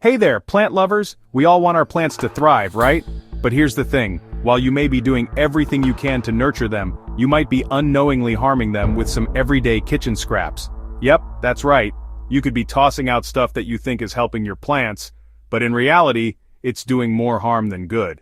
Hey there, plant lovers! We all want our plants to thrive, right? But here's the thing, while you may be doing everything you can to nurture them, you might be unknowingly harming them with some everyday kitchen scraps. Yep, that's right. You could be tossing out stuff that you think is helping your plants, but in reality, it's doing more harm than good.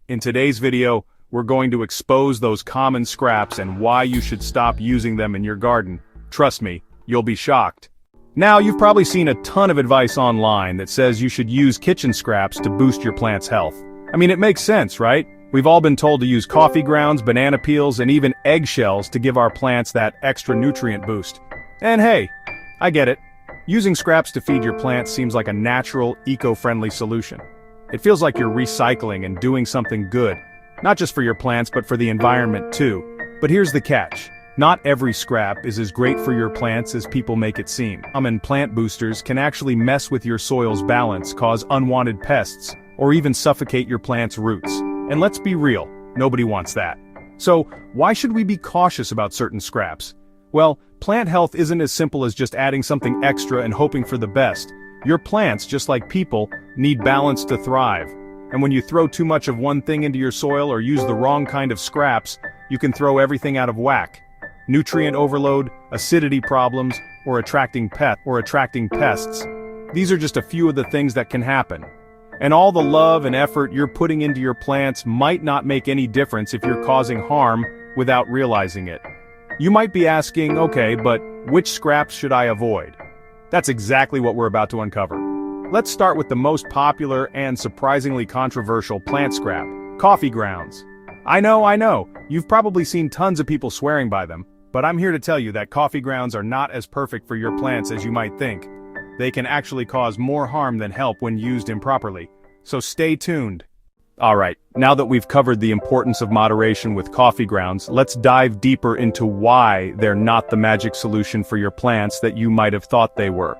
In today's video, we're going to expose those common scraps and why you should stop using them in your garden. Trust me, you'll be shocked. Now, you've probably seen a ton of advice online that says you should use kitchen scraps to boost your plant's health. I mean, it makes sense, right? We've all been told to use coffee grounds, banana peels, and even eggshells to give our plants that extra nutrient boost. And hey, I get it. Using scraps to feed your plants seems like a natural, eco-friendly solution. It feels like you're recycling and doing something good, not just for your plants but for the environment too. But here's the catch. Not every scrap is as great for your plants as people make it seem. Common plant boosters can actually mess with your soil's balance, cause unwanted pests, or even suffocate your plant's roots. And let's be real, nobody wants that. So, why should we be cautious about certain scraps? Well, plant health isn't as simple as just adding something extra and hoping for the best. Your plants, just like people, need balance to thrive. And when you throw too much of one thing into your soil or use the wrong kind of scraps, you can throw everything out of whack. Nutrient overload, acidity problems, or attracting pests. These are just a few of the things that can happen. And all the love and effort you're putting into your plants might not make any difference if you're causing harm without realizing it. You might be asking, okay, but which scraps should I avoid? That's exactly what we're about to uncover. Let's start with the most popular and surprisingly controversial plant scrap, coffee grounds. I know, you've probably seen tons of people swearing by them, but I'm here to tell you that coffee grounds are not as perfect for your plants as you might think. They can actually cause more harm than help when used improperly, so stay tuned. Alright, now that we've covered the importance of moderation with coffee grounds, let's dive deeper into why they're not the magic solution for your plants that you might have thought they were.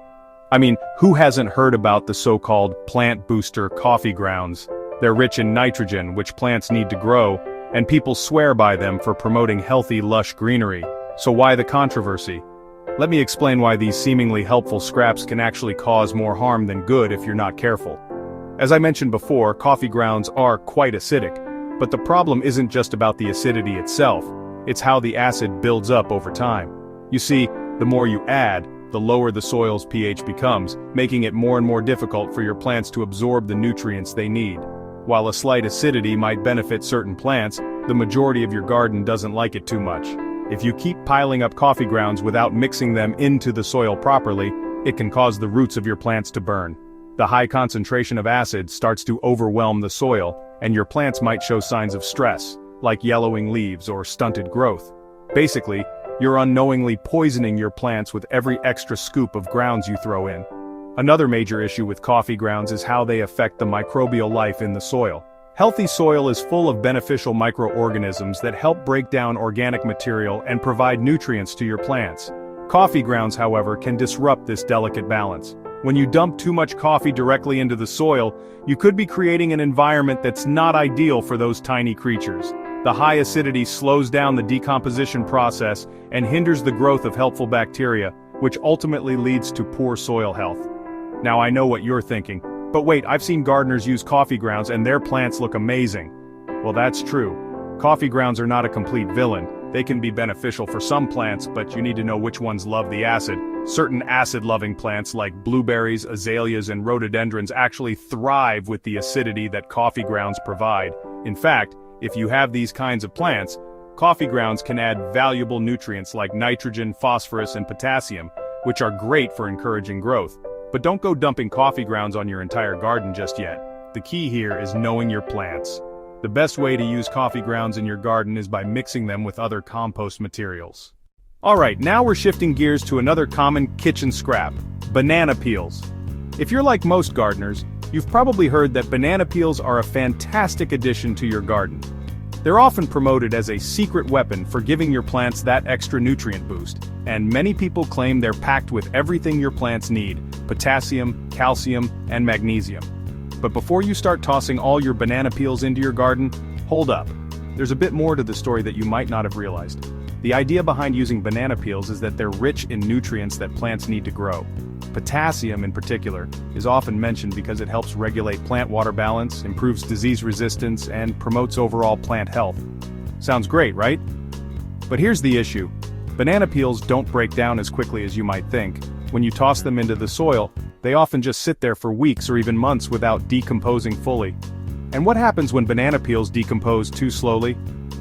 I mean, who hasn't heard about the so-called plant booster coffee grounds? They're rich in nitrogen, which plants need to grow, and people swear by them for promoting healthy, lush greenery. So why the controversy? Let me explain why these seemingly helpful scraps can actually cause more harm than good if you're not careful. As I mentioned before, coffee grounds are quite acidic, but the problem isn't just about the acidity itself, it's how the acid builds up over time. You see, the more you add, the lower the soil's pH becomes, making it more and more difficult for your plants to absorb the nutrients they need. While a slight acidity might benefit certain plants, the majority of your garden doesn't like it too much. If you keep piling up coffee grounds without mixing them into the soil properly, it can cause the roots of your plants to burn. The high concentration of acid starts to overwhelm the soil, and your plants might show signs of stress, like yellowing leaves or stunted growth. Basically, you're unknowingly poisoning your plants with every extra scoop of grounds you throw in. Another major issue with coffee grounds is how they affect the microbial life in the soil. Healthy soil is full of beneficial microorganisms that help break down organic material and provide nutrients to your plants. Coffee grounds, however, can disrupt this delicate balance. When you dump too much coffee directly into the soil, you could be creating an environment that's not ideal for those tiny creatures. The high acidity slows down the decomposition process and hinders the growth of helpful bacteria, which ultimately leads to poor soil health. Now I know what you're thinking, but wait, I've seen gardeners use coffee grounds and their plants look amazing. Well, that's true. Coffee grounds are not a complete villain. They can be beneficial for some plants, but you need to know which ones love the acid. Certain acid-loving plants like blueberries, azaleas, and rhododendrons actually thrive with the acidity that coffee grounds provide. In fact, if you have these kinds of plants, coffee grounds can add valuable nutrients like nitrogen, phosphorus, and potassium, which are great for encouraging growth. But don't go dumping coffee grounds on your entire garden just yet. The key here is knowing your plants. The best way to use coffee grounds in your garden is by mixing them with other compost materials. Alright, now we're shifting gears to another common kitchen scrap, banana peels. If you're like most gardeners, you've probably heard that banana peels are a fantastic addition to your garden. They're often promoted as a secret weapon for giving your plants that extra nutrient boost, and many people claim they're packed with everything your plants need: potassium, calcium, and magnesium. But before you start tossing all your banana peels into your garden, hold up. There's a bit more to the story that you might not have realized. The idea behind using banana peels is that they're rich in nutrients that plants need to grow. Potassium, in particular, is often mentioned because it helps regulate plant water balance, improves disease resistance, and promotes overall plant health. Sounds great, right? But here's the issue. Banana peels don't break down as quickly as you might think. When you toss them into the soil, they often just sit there for weeks or even months without decomposing fully. And what happens when banana peels decompose too slowly?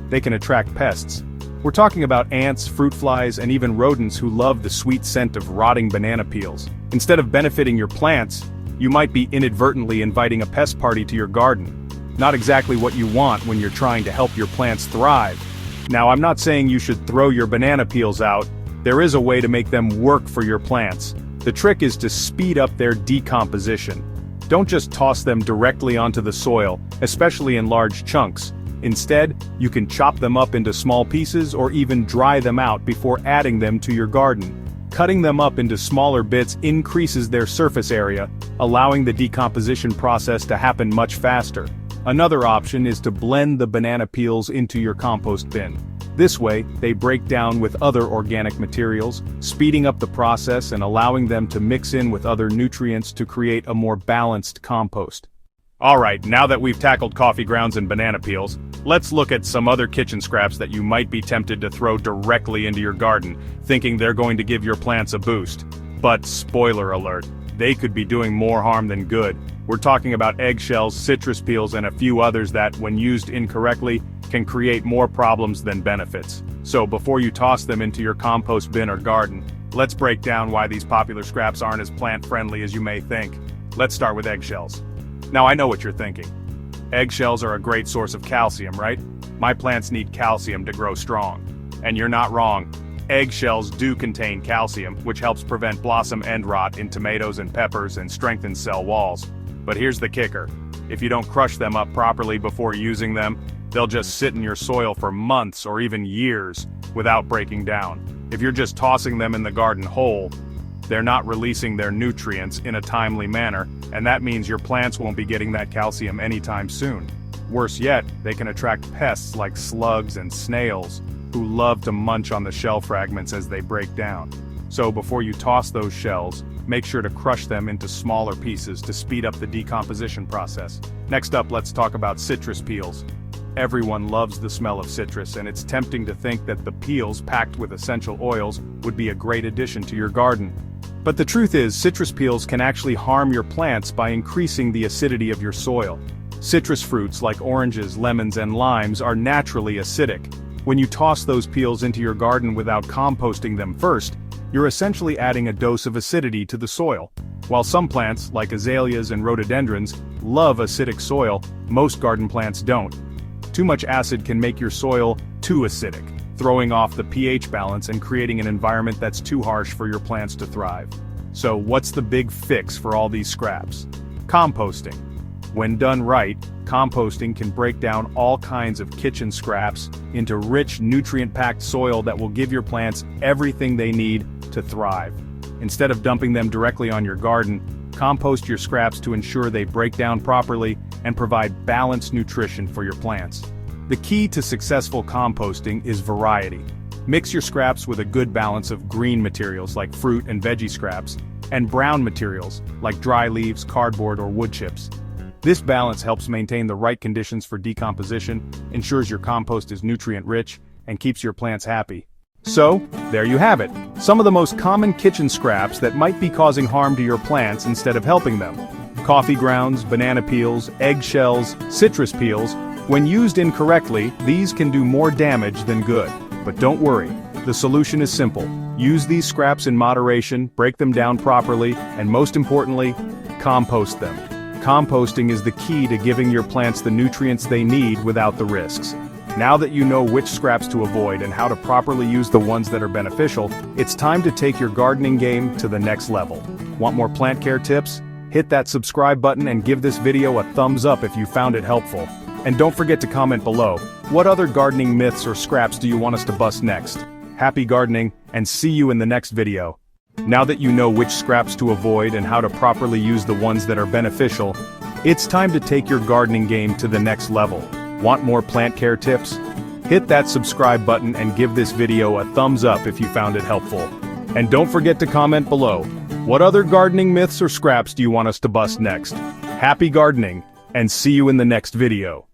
They can attract pests. We're talking about ants, fruit flies, and even rodents who love the sweet scent of rotting banana peels. Instead of benefiting your plants, you might be inadvertently inviting a pest party to your garden. Not exactly what you want when you're trying to help your plants thrive. Now, I'm not saying you should throw your banana peels out. There is a way to make them work for your plants. The trick is to speed up their decomposition. Don't just toss them directly onto the soil, especially in large chunks. Instead, you can chop them up into small pieces or even dry them out before adding them to your garden. Cutting them up into smaller bits increases their surface area, allowing the decomposition process to happen much faster. Another option is to blend the banana peels into your compost bin. This way, they break down with other organic materials, speeding up the process and allowing them to mix in with other nutrients to create a more balanced compost. Alright, now that we've tackled coffee grounds and banana peels, let's look at some other kitchen scraps that you might be tempted to throw directly into your garden, thinking they're going to give your plants a boost. But spoiler alert, they could be doing more harm than good. We're talking about eggshells, citrus peels, and a few others that, when used incorrectly, can create more problems than benefits. So before you toss them into your compost bin or garden, let's break down why these popular scraps aren't as plant-friendly as you may think. Let's start with eggshells. Now I know what you're thinking. Eggshells are a great source of calcium, right? My plants need calcium to grow strong. And you're not wrong. Eggshells do contain calcium, which helps prevent blossom end rot in tomatoes and peppers and strengthens cell walls. But here's the kicker. If you don't crush them up properly before using them, they'll just sit in your soil for months or even years without breaking down. If you're just tossing them in the garden whole, they're not releasing their nutrients in a timely manner, and that means your plants won't be getting that calcium anytime soon. Worse yet, they can attract pests like slugs and snails, who love to munch on the shell fragments as they break down. So before you toss those shells, make sure to crush them into smaller pieces to speed up the decomposition process. Next up, let's talk about citrus peels. Everyone loves the smell of citrus, and it's tempting to think that the peels packed with essential oils would be a great addition to your garden. But the truth is, citrus peels can actually harm your plants by increasing the acidity of your soil. Citrus fruits like oranges, lemons, and limes are naturally acidic. When you toss those peels into your garden without composting them first, you're essentially adding a dose of acidity to the soil. While some plants, like azaleas and rhododendrons, love acidic soil, most garden plants don't. Too much acid can make your soil too acidic, throwing off the pH balance and creating an environment that's too harsh for your plants to thrive. So what's the big fix for all these scraps? Composting. When done right, composting can break down all kinds of kitchen scraps into rich, nutrient-packed soil that will give your plants everything they need to thrive. Instead of dumping them directly on your garden, compost your scraps to ensure they break down properly and provide balanced nutrition for your plants. The key to successful composting is variety. Mix your scraps with a good balance of green materials like fruit and veggie scraps, and brown materials like dry leaves, cardboard, or wood chips. This balance helps maintain the right conditions for decomposition, ensures your compost is nutrient-rich, and keeps your plants happy. So, there you have it. Some of the most common kitchen scraps that might be causing harm to your plants instead of helping them. Coffee grounds, banana peels, eggshells, citrus peels. When used incorrectly, these can do more damage than good. But don't worry, the solution is simple. Use these scraps in moderation, break them down properly, and most importantly, compost them. Composting is the key to giving your plants the nutrients they need without the risks. Now that you know which scraps to avoid and how to properly use the ones that are beneficial, it's time to take your gardening game to the next level. Want more plant care tips? Hit that subscribe button and give this video a thumbs up if you found it helpful. And don't forget to comment below, what other gardening myths or scraps do you want us to bust next? Happy gardening, and see you in the next video. Now that you know which scraps to avoid and how to properly use the ones that are beneficial, it's time to take your gardening game to the next level. Want more plant care tips? Hit that subscribe button and give this video a thumbs up if you found it helpful. And don't forget to comment below, What other gardening myths or scraps do you want us to bust next? Happy gardening, and see you in the next video.